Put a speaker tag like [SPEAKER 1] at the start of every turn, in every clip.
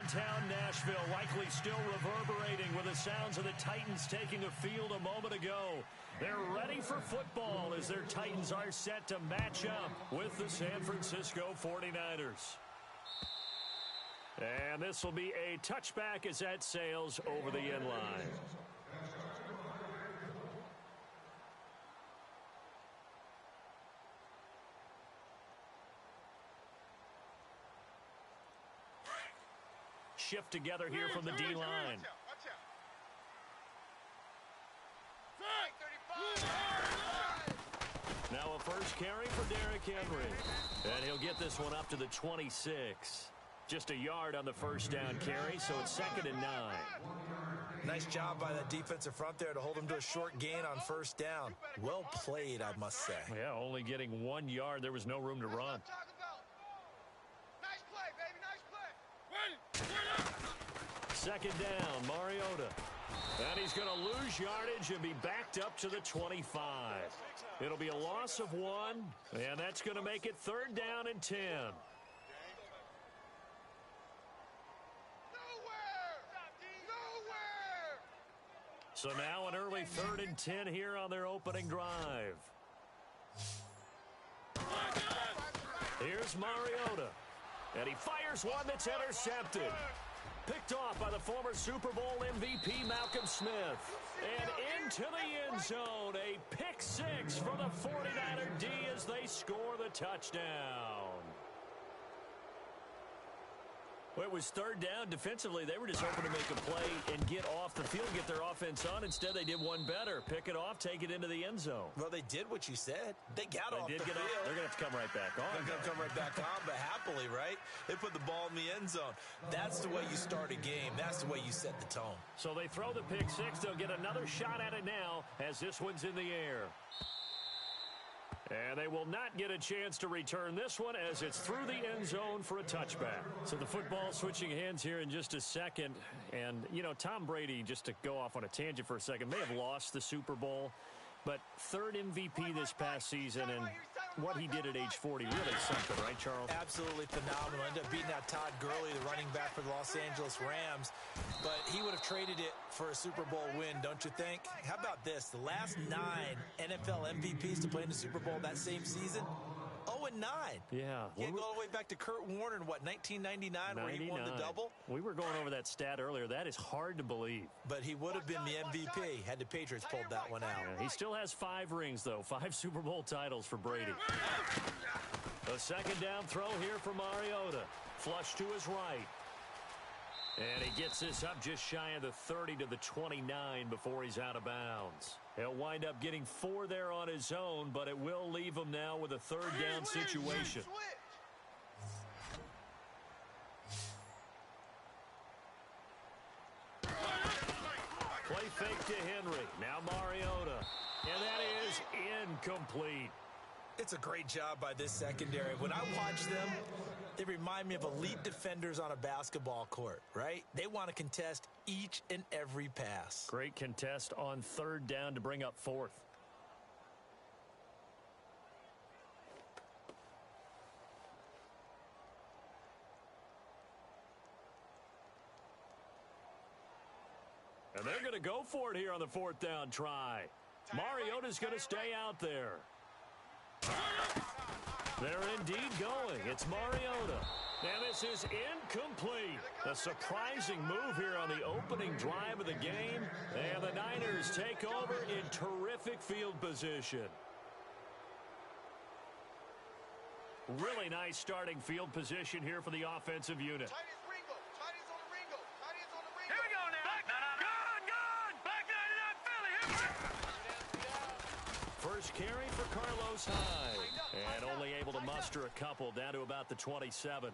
[SPEAKER 1] downtown Nashville, likely still reverberating with the sounds of the Titans taking a field a moment ago. They're ready for football as their Titans are set to match up with the San Francisco 49ers. And this will be a touchback as that sails over the end line. Shift together here from the D-line. Now a first carry for Derrick Henry. And he'll get this one up to the 26. Just a yard on the first down carry, so it's 2nd and 9.
[SPEAKER 2] Nice job by that defensive front there to hold him to a short gain on first down. Well played, I must say.
[SPEAKER 1] Yeah, only getting 1 yard. There was no room to run.
[SPEAKER 3] Nice play, baby, nice play.
[SPEAKER 1] 2nd down, Mariota. And he's going to lose yardage and be backed up to the 25. It'll be a loss of 1, and that's going to make it 3rd down and 10. So now an early 3rd and 10 here on their opening drive. Here's Mariota. And he fires one that's intercepted. Picked off by the former Super Bowl MVP Malcolm Smith. And into the end zone. A pick 6 for the 49er D as they score the touchdown. Well, it was 3rd down. Defensively, they were just hoping to make a play and get off the field, get their offense on. Instead, they did one better. Pick it off, take it into the end zone.
[SPEAKER 2] Well, they did what you said. They got off the field.
[SPEAKER 1] They're going to have to come right back on.
[SPEAKER 2] They're going to come right back on, but happily, right? They put the ball in the end zone. That's the way you start a game. That's the way you set the tone.
[SPEAKER 1] So they throw the pick 6. They'll get another shot at it now as this one's in the air. And they will not get a chance to return this one as it's through the end zone for a touchback. So the football switching hands here in just a second. And, you know, Tom Brady, just to go off on a tangent for a second, may have lost the Super Bowl. But 3rd MVP this past season, and what he did at age 40, really something, right, Charles?
[SPEAKER 2] Absolutely phenomenal. Ended up beating out Todd Gurley, the running back for the Los Angeles Rams. But he would have traded it for a Super Bowl win, don't you think? How about this? The last 9 NFL MVPs to play in the Super Bowl that same season, 0-9.
[SPEAKER 1] Yeah.
[SPEAKER 2] You go all the way back to Kurt Warner in, what, 1999, where he won the double?
[SPEAKER 1] We were going over that stat earlier. That is hard to believe.
[SPEAKER 2] But he would have been the MVP had the Patriots pulled that one out.
[SPEAKER 1] Yeah, he still has 5 rings, though. 5 Super Bowl titles for Brady. A 2nd down throw here for Mariota. Flush to his right. And he gets this up just shy of the 30 to the 29 before he's out of bounds. He'll wind up getting 4 there on his own, but it will leave him now with a 3rd down situation. Play fake to Henry. Now Mariota. And that is incomplete.
[SPEAKER 2] It's a great job by this secondary. When I watch them, they remind me of elite defenders on a basketball court, right? They want to contest each and every pass.
[SPEAKER 1] Great contest on 3rd down to bring up 4th. And they're going to go for it here on the 4th down try. Mariota's going to stay out there. They're indeed going. It's Mariota. And this is incomplete. A surprising move here on the opening drive of the game. And the Niners take over in terrific field position. Really nice starting field position here for the offensive unit. First carry for Carlos Hyde. And only able to muster a couple down to about the 27.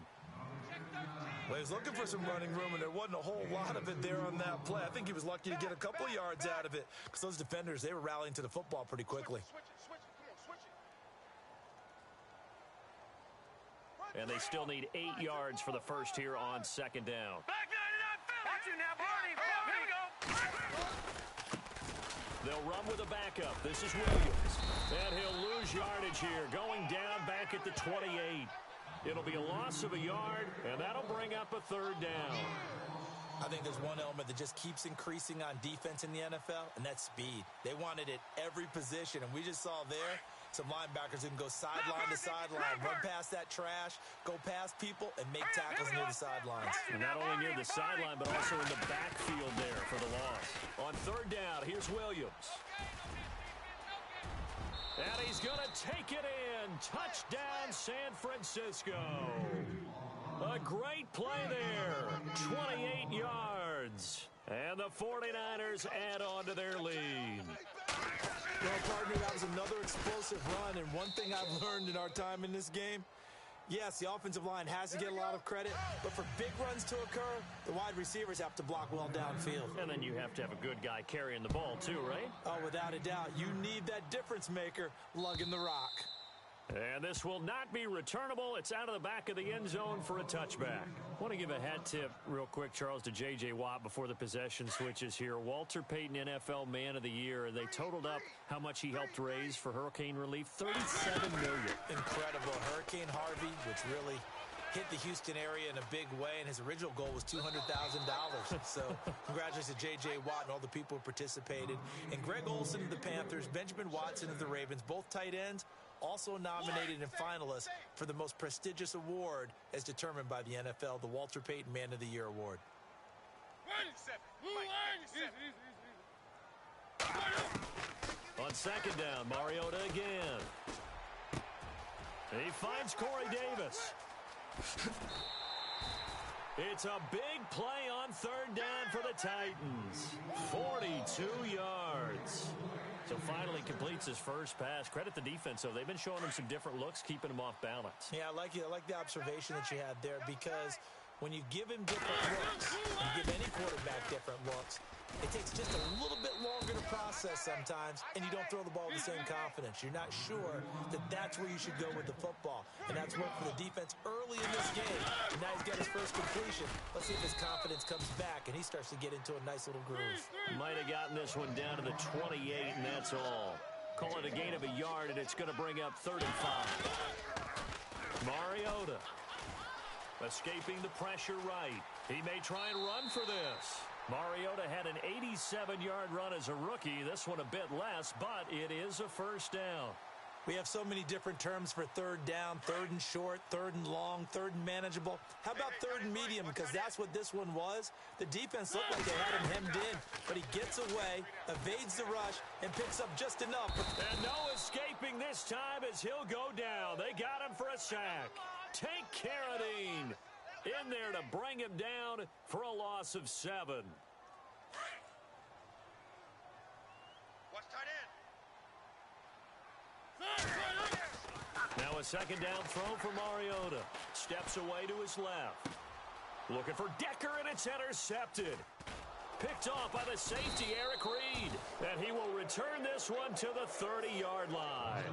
[SPEAKER 2] Well, he was looking for some running room, and there wasn't a whole lot of it there on that play. I think he was lucky to get a couple yards out of it because those defenders, they were rallying to the football pretty quickly.
[SPEAKER 1] And they still need 8 yards for the first here on 2nd down.
[SPEAKER 3] Watch you now, Barney. Here we go.
[SPEAKER 1] They'll run with a backup. This is Williams. And he'll lose yardage here, going down back at the 28. It'll be a loss of a yard, and that'll bring up a third down.
[SPEAKER 2] I think there's one element that just keeps increasing on defense in the NFL, and that's speed. They want it at every position, and we just saw there some linebackers who can go sideline to sideline, run past that trash, go past people, and make tackles near the sidelines.
[SPEAKER 1] And not only near the sideline, but also in the backfield there for the loss. On third down, here's Williams. And he's going to take it in. Touchdown, San Francisco. A great play there. 28 yards. And the 49ers add on to their lead.
[SPEAKER 2] Well, partner, that was another explosive run, and one thing I've learned in our time in this game, yes, the offensive line has to get a lot of credit, but for big runs to occur, the wide receivers have to block well downfield.
[SPEAKER 1] And then you have to have a good guy carrying the ball too, right?
[SPEAKER 2] Oh, without a doubt. You need that difference maker lugging the rock.
[SPEAKER 1] And this will not be returnable. It's out of the back of the end zone for a touchback. I want to give a hat tip real quick, Charles, to J.J. Watt before the possession switches here. Walter Payton, NFL Man of the Year. They totaled up how much he helped raise for hurricane relief, $37 million.
[SPEAKER 2] Incredible. Hurricane Harvey, which really hit the Houston area in a big way, and his original goal was $200,000. So congratulations to J.J. Watt and all the people who participated. And Greg Olsen of the Panthers, Benjamin Watson of the Ravens, both tight ends, also nominated and finalists for the most prestigious award as determined by the NFL, the Walter Payton Man of the Year Award.
[SPEAKER 1] On second down, Mariota again. He finds Corey Davis. It's a big play on third down for the Titans. 42 yards. So finally completes his first pass. Credit the defense, though. They've been showing him some different looks, keeping him off balance.
[SPEAKER 2] Yeah, I like the observation that you had there, because when you give him different looks, you give any quarterback different looks, it takes just a little bit longer to process sometimes, and you don't throw the ball with the same confidence. You're not sure that that's where you should go with the football, and that's worked for the defense early in this game. And now he's got his first completion. Let's see if his confidence comes back, and he starts to get into a nice little groove.
[SPEAKER 1] Might have gotten this one down to the 28, and that's all. Call it a gain of a yard, and it's going to bring up 35. Mariota escaping the pressure right. He may try and run for this. Mariota had an 87-yard run as a rookie. This one a bit less, but it is a first down.
[SPEAKER 2] We have so many different terms for third down, third and short, third and long, third and manageable. How about third and medium? Because that's what this one was. The defense looked like they had him hemmed in, but he gets away, evades the rush, and picks up just enough.
[SPEAKER 1] And no escaping this time as he'll go down. They got him for a sack. Take Carradine in there to bring him down for a loss of 7.
[SPEAKER 3] Watch tight end.
[SPEAKER 1] Now a second down throw for Mariota. Steps away to his left. Looking for Decker, and it's intercepted. Picked off by the safety, Eric Reed. And he will return this one to the 30-yard line.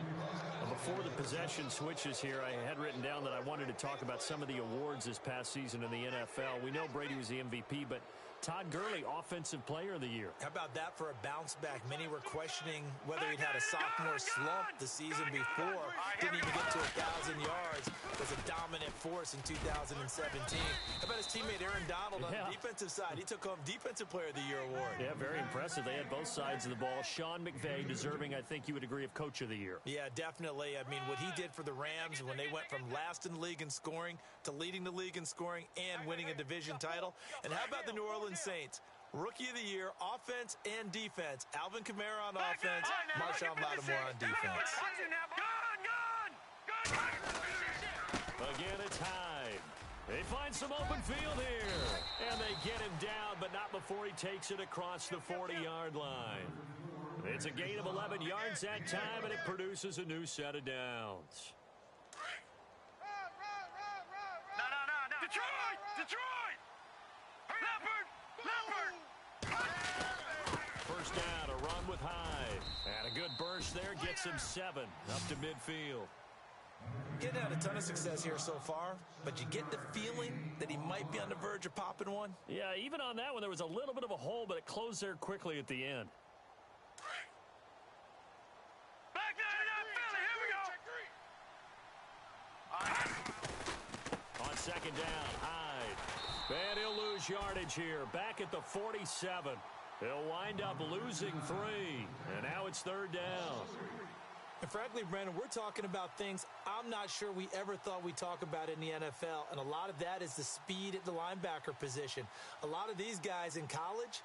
[SPEAKER 1] Before the possession switches here, I had written down that I wanted to talk about some of the awards this past season in the NFL. We know Brady was the MVP, but Todd Gurley, Offensive Player of the Year.
[SPEAKER 2] How about that for a bounce back? Many were questioning whether he'd had a sophomore slump the season before. Didn't even get to 1,000 yards. Was a dominant force in 2017. How about his teammate Aaron Donald on the defensive side? He took home Defensive Player of the Year award.
[SPEAKER 1] Yeah, very impressive. They had both sides of the ball. Sean McVay deserving, I think you would agree, of Coach of the Year.
[SPEAKER 2] Yeah, definitely. I mean, what he did for the Rams when they went from last in the league in scoring to leading the league in scoring and winning a division title. And how about the New Orleans Saints? Rookie of the Year, offense and defense. Alvin Kamara on offense, Marshawn Lattimore on defense.
[SPEAKER 1] Again, it's Hyde. They find some open field here. And they get him down, but not before he takes it across the 40-yard line. It's a gain of 11 yards that time, and it produces a new set of downs.
[SPEAKER 3] No. Detroit! Leopard!
[SPEAKER 1] First down, a run with Hyde. And a good burst there gets him 7 up to midfield.
[SPEAKER 2] Getting had a ton of success here so far, but you get the feeling that he might be on the verge of popping one.
[SPEAKER 1] Yeah, even on that one, there was a little bit of a hole, but it closed there quickly at the end.
[SPEAKER 3] Back there, Philly, here we go!
[SPEAKER 1] second down. Hyde. And he'll lose yardage here. Back at the 47. He'll wind up losing 3. And now it's third down.
[SPEAKER 2] And frankly, Brandon, we're talking about things I'm not sure we ever thought we'd talk about in the NFL. And a lot of that is the speed at the linebacker position. A lot of these guys in college,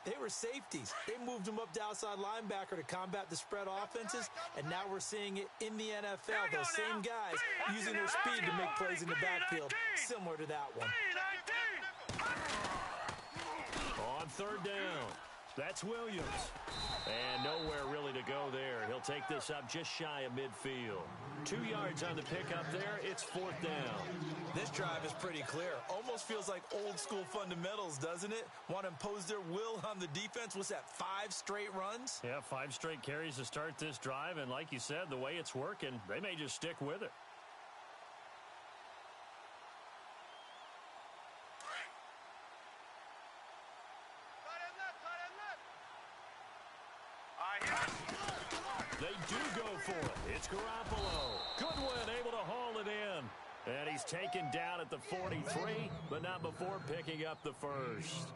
[SPEAKER 2] they were safeties. They moved them up to outside linebacker to combat the spread offenses, and now we're seeing it in the NFL. Those same guys using their speed to make plays in the backfield, similar to that one.
[SPEAKER 1] On third down, that's Williams. And nowhere really to go there. He'll take this up just shy of midfield. 2 yards on the pickup there. It's fourth down.
[SPEAKER 2] This drive is pretty clear. Almost feels like old school fundamentals, doesn't it? Want to impose their will on the defense. What's that, 5 straight runs?
[SPEAKER 1] Yeah, 5 straight carries to start this drive. And like you said, the way it's working, they may just stick with it. They do go for it. It's Garoppolo. Goodwin able to haul it in. And he's taken down at the 43, but not before picking up the first.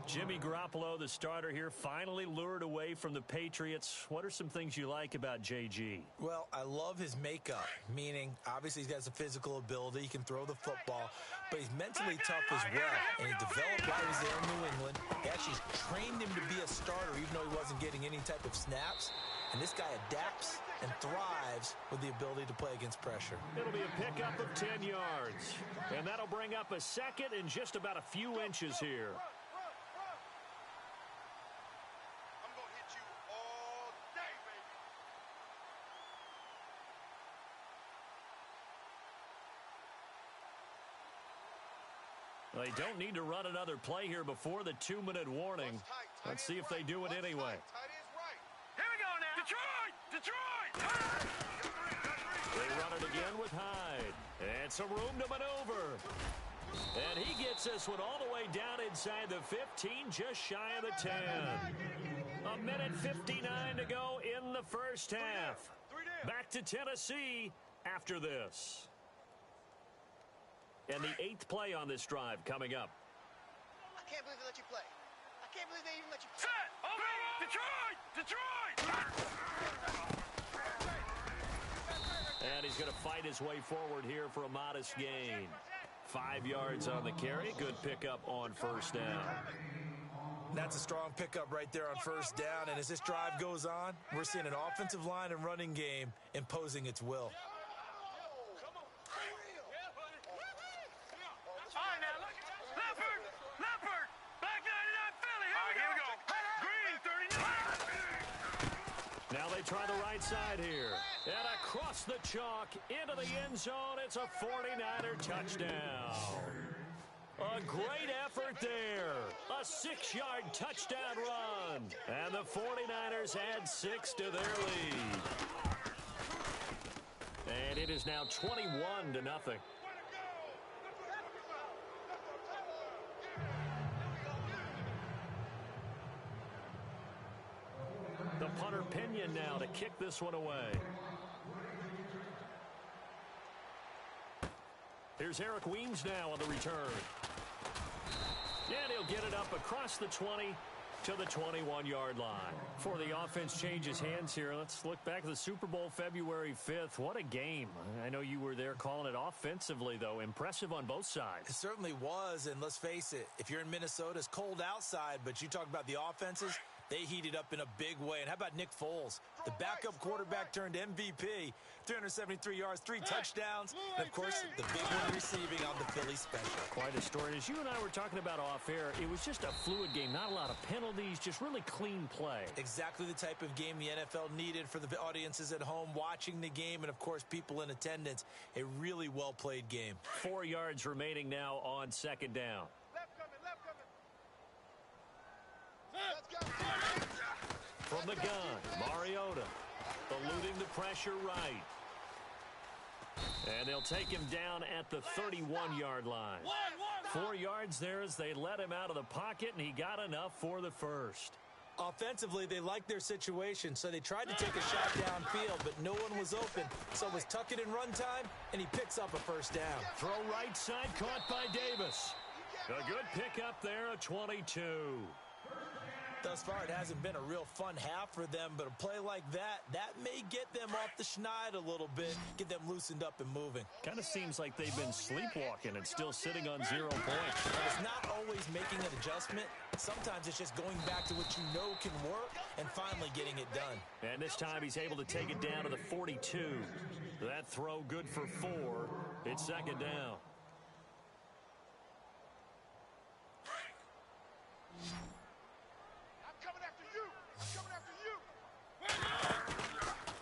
[SPEAKER 1] Jimmy Garoppolo, the starter here, finally lured away from the Patriots. What are some things you like about JG?
[SPEAKER 2] Well, I love his makeup, meaning obviously he's got some physical ability. He can throw the football, but he's mentally tough as well. And he developed while he was there in New England. They actually trained him to be a starter, even though he wasn't getting any type of snaps. And this guy adapts and thrives with the ability to play against pressure.
[SPEAKER 1] It'll be a pickup of 10 yards. And that'll bring up a second in just about a few inches here. They don't need to run another play here before the 2-minute warning. Let's see if they do it anyway.
[SPEAKER 3] Here we go now. Detroit!
[SPEAKER 1] They run it again with Hyde. And some room to maneuver. And he gets this one all the way down inside the 15, just shy of the 10. 1:59 to go in the first half. Back to Tennessee after this. And the 8th play on this drive coming up.
[SPEAKER 3] I can't believe they let you play. I can't believe they even let you play.
[SPEAKER 4] Set! Detroit!
[SPEAKER 1] And he's going to fight his way forward here for a modest gain. 5 yards on the carry. Good pickup on first down.
[SPEAKER 2] That's a strong pickup right there on first down. And as this drive goes on, we're seeing an offensive line and running game imposing its will.
[SPEAKER 1] Now they try the right side here. And across the chalk into the end zone. It's a 49er touchdown. A great effort there. A 6-yard touchdown run. And the 49ers add 6 to their lead. And it is now 21-0. The punter Pinion now to kick this one away. Here's Eric Weems now on the return. And he'll get it up across the 20 to the 21-yard line. Before the offense changes hands here, let's look back at the Super Bowl February 5th. What a game. I know you were there calling it offensively, though. Impressive on both sides.
[SPEAKER 2] It certainly was, and let's face it, if you're in Minnesota, it's cold outside, but you talk about the offenses, they heated up in a big way. And how about Nick Foles, the backup quarterback turned MVP, 373 yards, 3 touchdowns, and, of course, the big one receiving on the Philly special.
[SPEAKER 1] Quite a story. As you and I were talking about off air, it was just a fluid game, not a lot of penalties, just really clean play.
[SPEAKER 2] Exactly the type of game the NFL needed for the audiences at home watching the game and, of course, people in attendance. A really well-played game.
[SPEAKER 1] 4 yards remaining now on second down. From the gun, Mariota eluding the pressure right. And they'll take him down at the 31-yard line. 4 yards there as they let him out of the pocket, and he got enough for the first.
[SPEAKER 2] Offensively, they liked their situation, so they tried to take a shot downfield, but no one was open. So it was tuck it in run time, and he picks up a first down.
[SPEAKER 1] Throw right side, caught by Davis. A good pickup there, a 22.
[SPEAKER 2] Thus far, it hasn't been a real fun half for them, but a play like that may get them off the schneid a little bit, get them loosened up and moving.
[SPEAKER 1] Kind of seems like they've been sleepwalking and still sitting on 0 points.
[SPEAKER 2] But it's not always making an adjustment. Sometimes it's just going back to what you know can work and finally getting it done.
[SPEAKER 1] And this time he's able to take it down to the 42. That throw good for 4. It's second down.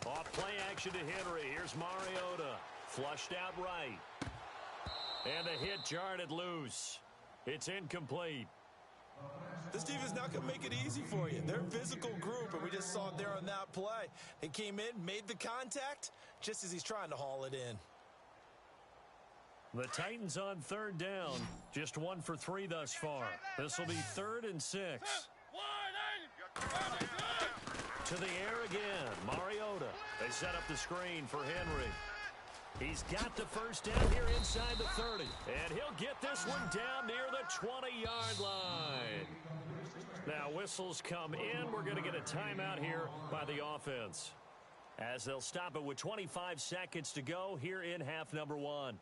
[SPEAKER 1] Off play action to Henry. Here's Mariota. Flushed out right. And the hit jarred it loose. It's incomplete.
[SPEAKER 2] This team is not going to make it easy for you. They're a physical group, and we just saw it there on that play. They came in, made the contact, just as he's trying to haul it in.
[SPEAKER 1] The Titans on third down. Just 1 for 3 thus far. This will be 3rd and 6. To the air again. Mariota. They set up the screen for Henry. He's got the first down here inside the 30. And he'll get this one down near the 20-yard line. Now whistles come in. We're going to get a timeout here by the offense, as they'll stop it with 25 seconds to go here in half number 1.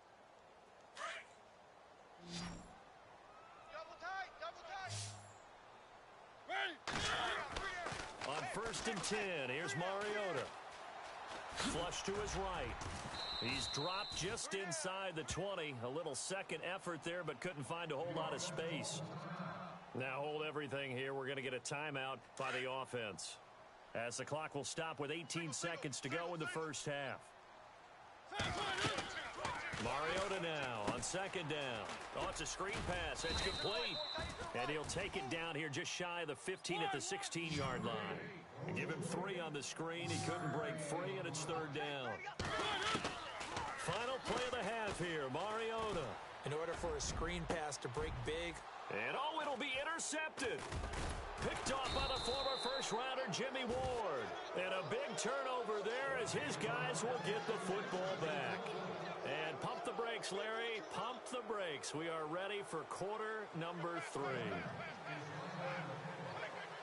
[SPEAKER 1] On 1st and 10, here's Mariota. Flush to his right. He's dropped just inside the 20. A little second effort there, but couldn't find a whole lot of space. Now hold everything here. We're going to get a timeout by the offense, as the clock will stop with 18 seconds to go in the first half. Mariota now on 2nd down. Oh, it's a screen pass. It's complete. And he'll take it down here just shy of the 15 at the 16-yard line. Give him 3 on the screen. He couldn't break free, and it's 3rd down. Final play of the half here, Mariota.
[SPEAKER 2] In order for a screen pass to break big.
[SPEAKER 1] And oh, it'll be intercepted. Picked off by the former first-rounder Jimmy Ward. And a big turnover there as his guys will get the football back. And pump the brakes, Larry. Pump the brakes. We are ready for quarter number 3.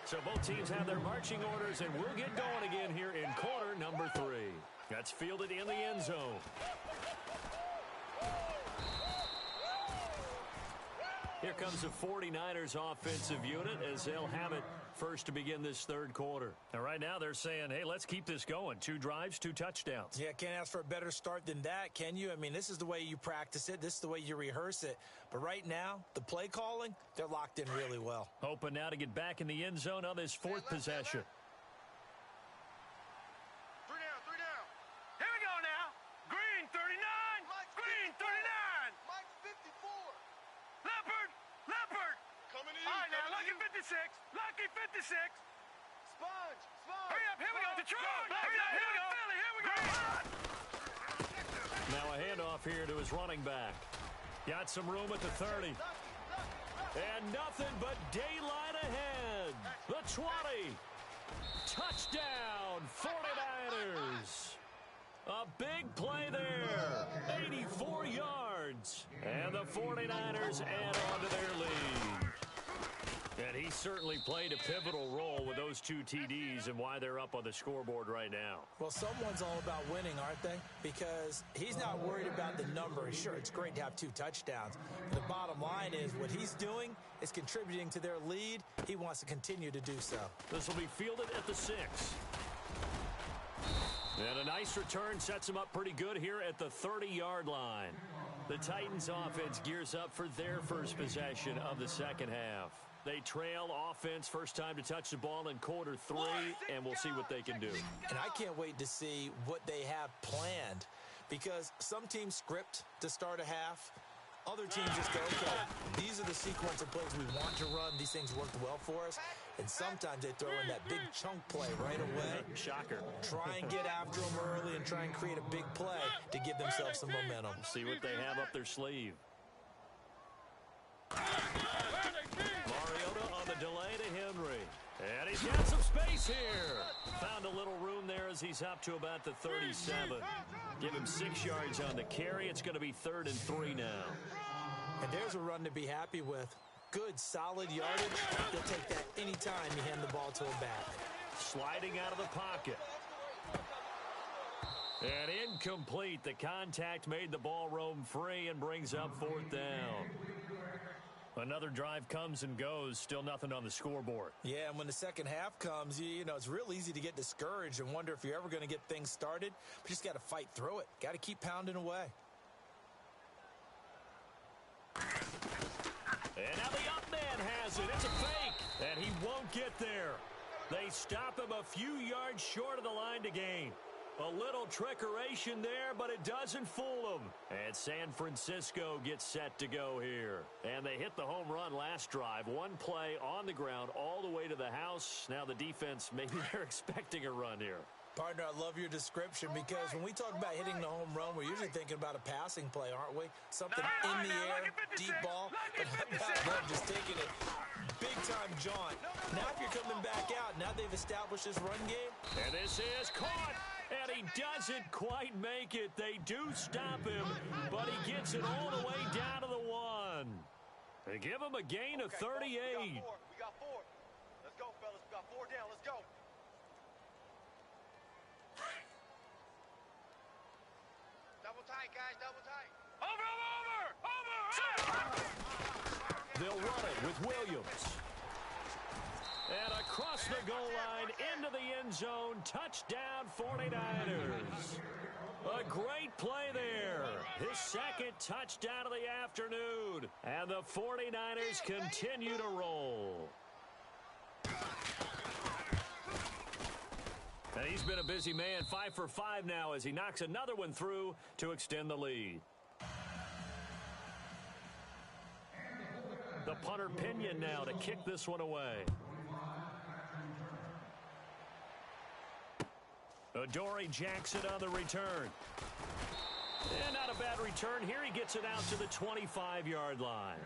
[SPEAKER 1] So both teams have their marching orders, and we'll get going again here in quarter number 3. That's fielded in the end zone. Here comes the 49ers offensive unit as they'll have it first to begin this 3rd quarter. And right now they're saying, hey, let's keep this going. 2 drives, 2 touchdowns.
[SPEAKER 2] Yeah, can't ask for a better start than that, can you? I mean, this is the way you practice it. This is the way you rehearse it. But right now, the play calling, they're locked in really well.
[SPEAKER 1] Hoping now to get back in the end zone on this 4th possession.
[SPEAKER 3] 3 down.
[SPEAKER 4] Here we go now. Green 39. Green 39.
[SPEAKER 3] Mike 54.
[SPEAKER 4] Leopard.
[SPEAKER 3] Coming in.
[SPEAKER 4] All right, now, Lucky 56. Lucky 56.
[SPEAKER 3] Sponge.
[SPEAKER 4] Hurry up, here we go. Detroit. Hurry up, here we go. Philly, here we go.
[SPEAKER 1] Now a handoff here to his running back. Got some room at the 30. And nothing but daylight ahead. The 20. Touchdown, 49ers. A big play there. 84 yards. And the 49ers add on to their lead. And he certainly played a pivotal role with those 2 TDs and why they're up on the scoreboard right now.
[SPEAKER 2] Well, someone's all about winning, aren't they? Because he's not worried about the number. Sure, it's great to have 2 touchdowns. The bottom line is what he's doing is contributing to their lead. He wants to continue to do so.
[SPEAKER 1] This will be fielded at the 6. And a nice return sets him up pretty good here at the 30-yard line. The Titans offense gears up for their first possession of the second half. They trail offense, first time to touch the ball in quarter 3, and we'll see what they can do.
[SPEAKER 2] And I can't wait to see what they have planned, because some teams script to start a half. Other teams just go, okay, these are the sequence of plays we want to run. These things worked well for us. And sometimes they throw in that big chunk play right away.
[SPEAKER 1] Shocker.
[SPEAKER 2] Try and get after them early and try and create a big play to give themselves some momentum.
[SPEAKER 1] See what they have up their sleeve. Mariota on the delay to Henry. And he's got some space here. Found a little room there as he's up to about the 37. Give him 6 yards on the carry. It's going to be 3rd and 3 now.
[SPEAKER 2] And there's a run to be happy with. Good, solid yardage. He'll take that anytime you hand the ball to him back.
[SPEAKER 1] Sliding out of the pocket. And incomplete. The contact made the ball roam free and brings up 4th down. Another drive comes and goes. Still nothing on the scoreboard.
[SPEAKER 2] Yeah, and when the second half comes, you know, it's real easy to get discouraged and wonder if you're ever going to get things started. But you just got to fight through it. Got to keep pounding away.
[SPEAKER 1] And now the up man has it. It's a fake. And he won't get there. They stop him a few yards short of the line to gain. A little trickeration there, but it doesn't fool them. And San Francisco gets set to go here. And they hit the home run last drive. One play on the ground all the way to the house. Now the defense, maybe they're expecting a run here.
[SPEAKER 2] Partner, I love your description because when we talk about hitting the home run, we're usually thinking about a passing play, aren't we? Something in the air, deep ball. But how about just taking it big-time jaunt. Now if you're coming back out, now they've established this run game.
[SPEAKER 1] And this is caught. And he doesn't quite make it. They do stop him, but he gets it all the way down to the 1. They give him a gain of 38.
[SPEAKER 3] We got 4. Let's go, fellas. We got 4 down. Let's go. Double tight, guys. Double tight.
[SPEAKER 4] Over!
[SPEAKER 1] They'll run it with Williams. And across the goal line, into the end zone, touchdown 49ers. A great play there. His second touchdown of the afternoon. And the 49ers continue to roll. And he's been a busy man, 5 for 5 now as he knocks another one through to extend the lead. The punter Pinion now to kick this one away. Adoree Jackson on the return. And not a bad return. Here he gets it out to the 25-yard line.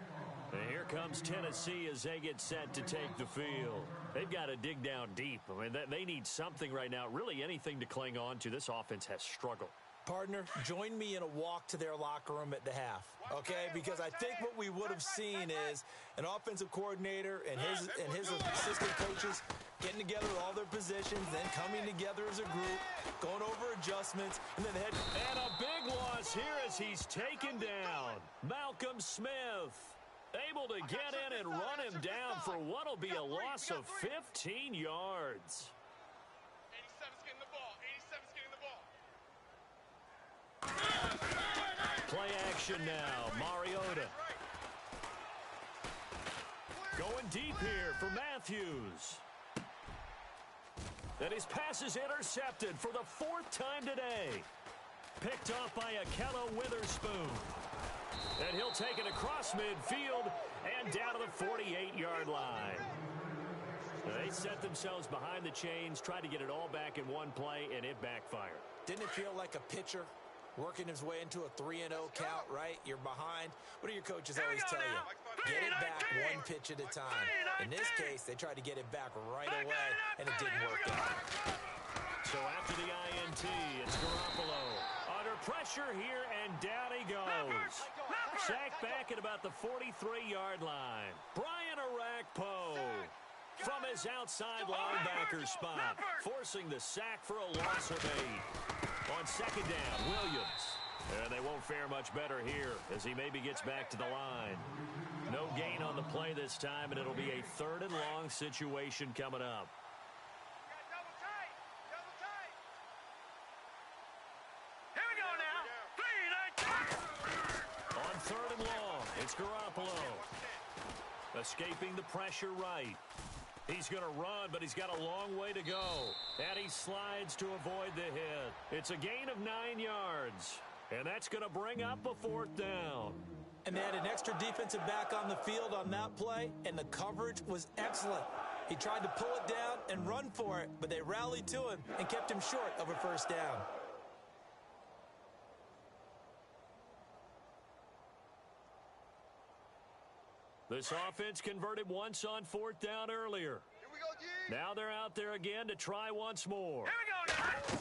[SPEAKER 1] And here comes Tennessee as they get set to take the field. They've got to dig down deep. I mean, they need something right now, really anything to cling on to. This offense has struggled.
[SPEAKER 2] Partner, join me in a walk to their locker room at the half, okay? Because I think what we would have seen is an offensive coordinator and his assistant coaches getting together all their positions, then coming together as a group, going over adjustments, and then head.
[SPEAKER 1] And a big loss here as he's taken down. Malcolm Smith able to get in and run him down for what will be a loss of 15 yards.
[SPEAKER 3] 87's getting the ball. 87's getting the ball.
[SPEAKER 1] Play action now. Mariota. Going deep here for Matthews. And his pass is intercepted for the 4th time today. Picked off by Akello Witherspoon. And he'll take it across midfield and down to the 48-yard line. They set themselves behind the chains, tried to get it all back in one play, and it backfired.
[SPEAKER 2] Didn't it feel like a pitcher working his way into a 3-0 count, right? You're behind. What do your coaches always tell you? Get it back one pitch at a time. In this case, they tried to get it back right away, and it didn't work out.
[SPEAKER 1] So after the INT, it's Garoppolo. Under pressure here, and down he goes. Sacked back at about the 43-yard line. Brian Orakpo from his outside linebacker spot, forcing the sack for a loss of 8. On second down, Williams. And they won't fare much better here as he maybe gets back to the line. No gain on the play this time, and it'll be a 3rd and long situation coming up.
[SPEAKER 3] Double tight. Double tight.
[SPEAKER 4] Here we go now. 3, 9, 2.
[SPEAKER 1] On 3rd and long, it's Garoppolo. Escaping the pressure right. He's going to run, but he's got a long way to go. And he slides to avoid the hit. It's a gain of 9 yards. And that's going to bring up a 4th down.
[SPEAKER 2] And they had an extra defensive back on the field on that play, and the coverage was excellent. He tried to pull it down and run for it, but they rallied to him and kept him short of a 1st down.
[SPEAKER 1] This offense converted once on 4th down earlier.
[SPEAKER 3] Here we go,
[SPEAKER 1] Now they're out there again to try once more.
[SPEAKER 4] Here we go, guys.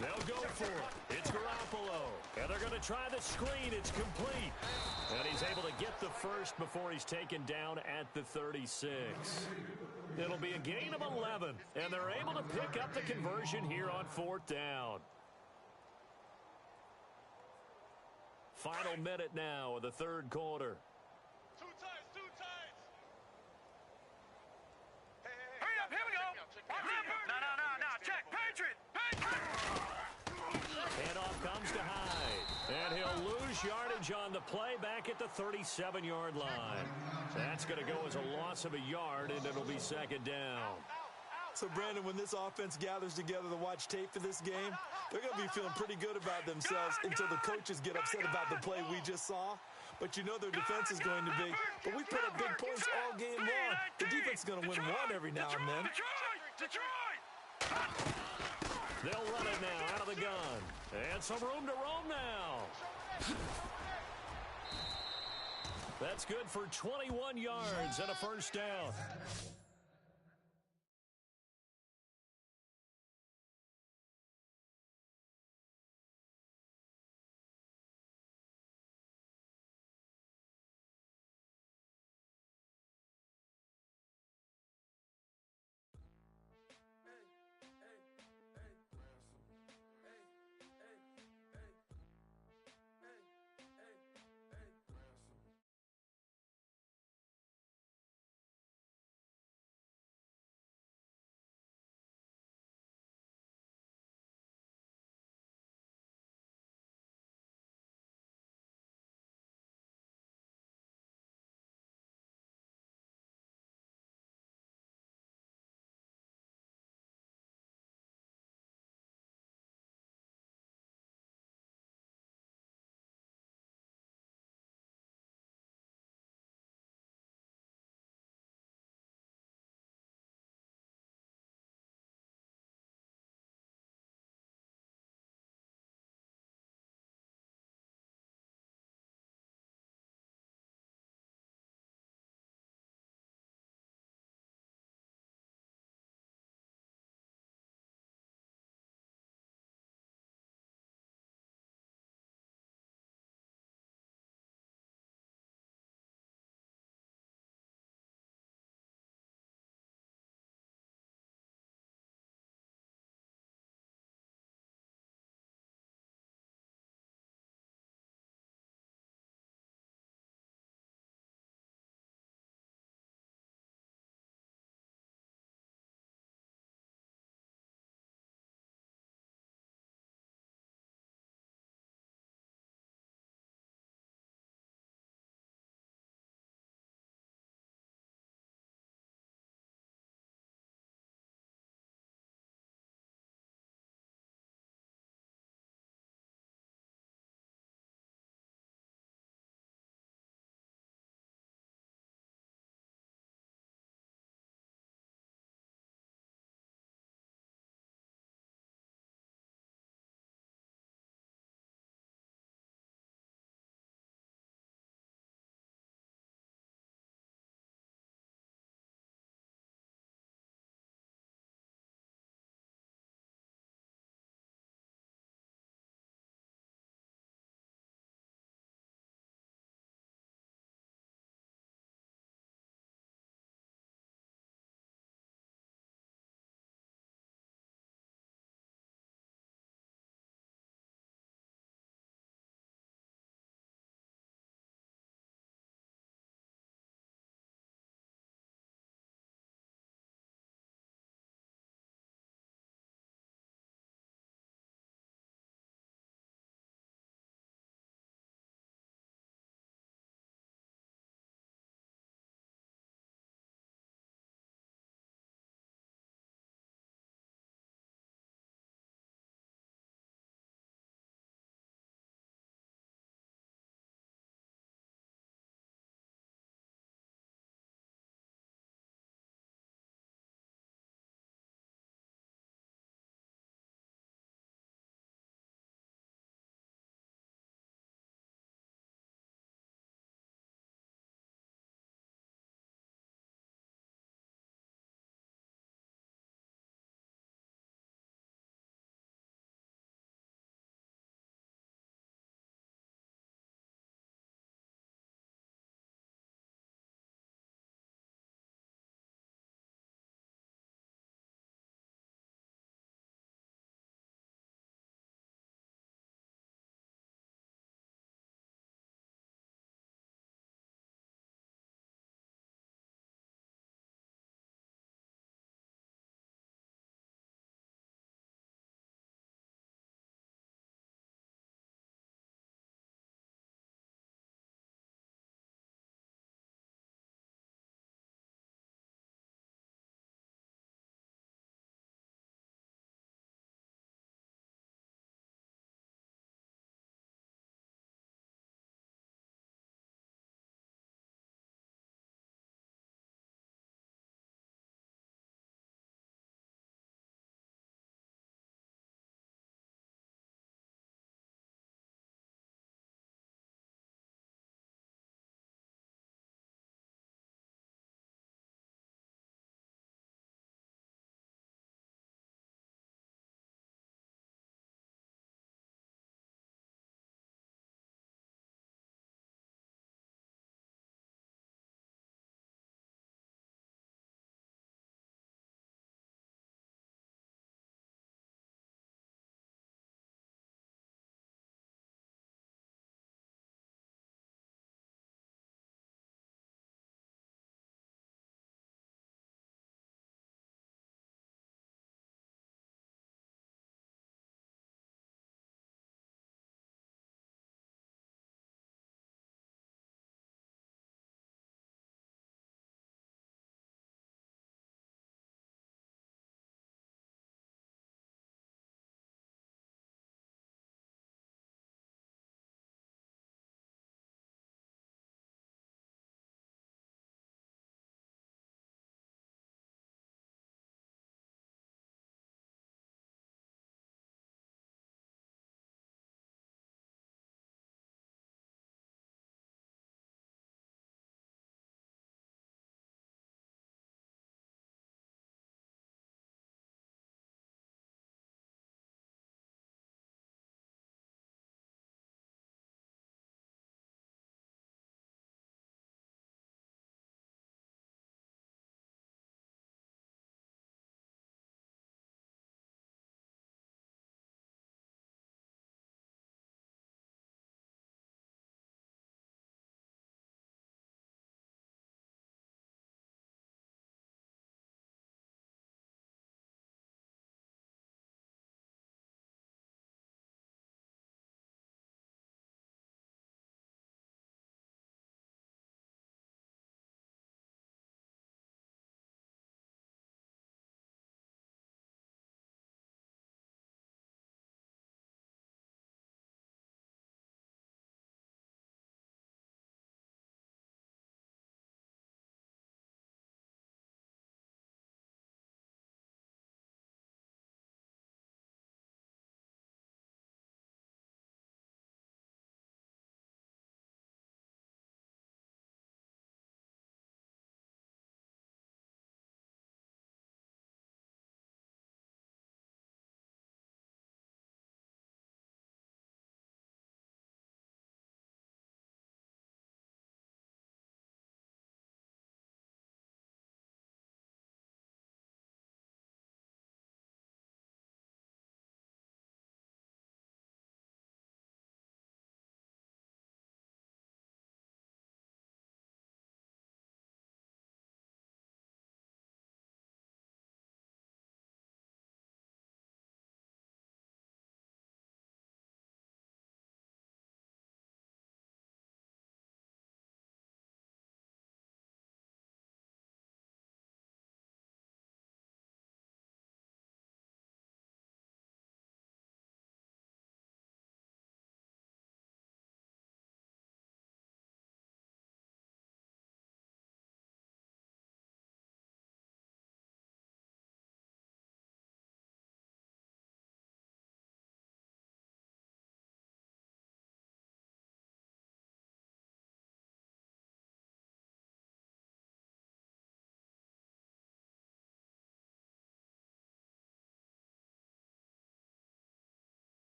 [SPEAKER 1] They'll go for it. It's Garoppolo. And they're going to try the screen. It's complete. And he's able to get the first before he's taken down at the 36. It'll be a gain of 11. And they're able to pick up the conversion here on 4th down. Final minute now of the 3rd quarter.
[SPEAKER 3] Two times, two times.
[SPEAKER 4] Hurry up, here we go. No. Check, Patriot.
[SPEAKER 1] Handoff comes to Hyde. And he'll lose yardage on the play back at the 37-yard line. That's going to go as a loss of a yard, and it'll be 2nd down.
[SPEAKER 2] So, Brandon, when this offense gathers together to watch tape for this game, they're going to be feeling pretty good about themselves until the coaches get upset about the play we just saw. But you know their defense is going to be. But we put up big points all game long. The defense is going to win one every now and then.
[SPEAKER 4] Detroit!
[SPEAKER 1] They'll run it now out of the gun. And some room to roam now. That's good for 21 yards and a 1st down.